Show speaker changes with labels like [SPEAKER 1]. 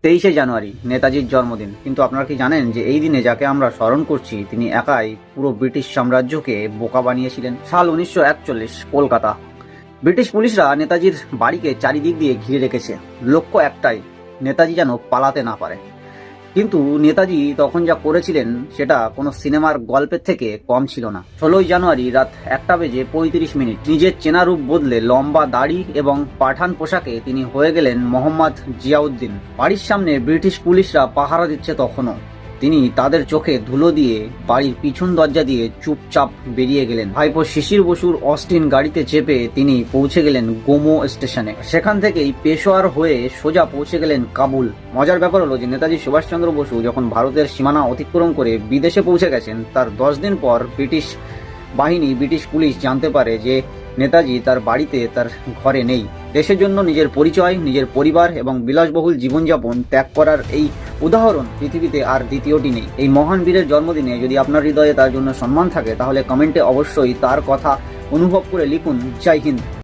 [SPEAKER 1] 23শে জানুয়ারি নেতাজির জন্মদিন, কিন্তু আপনারা কি জানেন যে এই দিনে যাকে আমরা স্মরণ করছি তিনি একাই পুরো ব্রিটিশ সাম্রাজ্যকে বোকা বানিয়েছিলেন। সাল 1941, কলকাতা। ব্রিটিশ পুলিশরা নেতাজির বাড়িকে চারিদিক দিয়ে ঘিরে রেখেছে। লক্ষ্য একটাই, নেতাজি যেন পালাতে না পারে। কিন্তু নেতাজি তখন যা করেছিলেন সেটা কোনো সিনেমার গল্পের থেকে কম ছিল না। 16ই জানুয়ারি রাত 1:35 নিজের চেনা রূপ বদলে লম্বা দাড়ি এবং পাঠান পোশাকে তিনি হয়ে গেলেন মোহাম্মদ জিয়াউদ্দিন। বাড়ির সামনে ব্রিটিশ পুলিশরা পাহারা দিচ্ছে তখনও। তিনি তাদের চোখে ধুলো দিয়ে বাড়ির পিছন দরজা দিয়ে চুপচাপ বেরিয়ে গেলেন। ভাইপো শিশির বসুর অস্টিন গাড়িতে চেপে তিনি পৌঁছে গেলেন গোমো স্টেশনে। সেখান থেকেই পেশোয়ার হয়ে সোজা পৌঁছে গেলেন কাবুল। মজার ব্যাপার হলো যে নেতাজি সুভাষচন্দ্র বসু যখন ভারতের সীমানা অতিক্রম করে বিদেশে পৌঁছে গেছেন, তার 10 দিন পর ব্রিটিশ পুলিশ জানতে পারে যে নেতাজি তার বাড়িতে, তার ঘরে নেই। দেশের জন্য নিজের পরিচয়, নিজের পরিবার এবং বিলাসবহুল জীবনযাপন ত্যাগ করার এই উদাহরণ পৃথিবীতে আর দ্বিতীয়টি নেই। এই মহান বীরের জন্মদিনে যদি আপনার হৃদয়ে তার জন্য সম্মান থাকে, তাহলে কমেন্টে অবশ্যই তার কথা অনুভব করে লিখুন, জয় হিন্দ।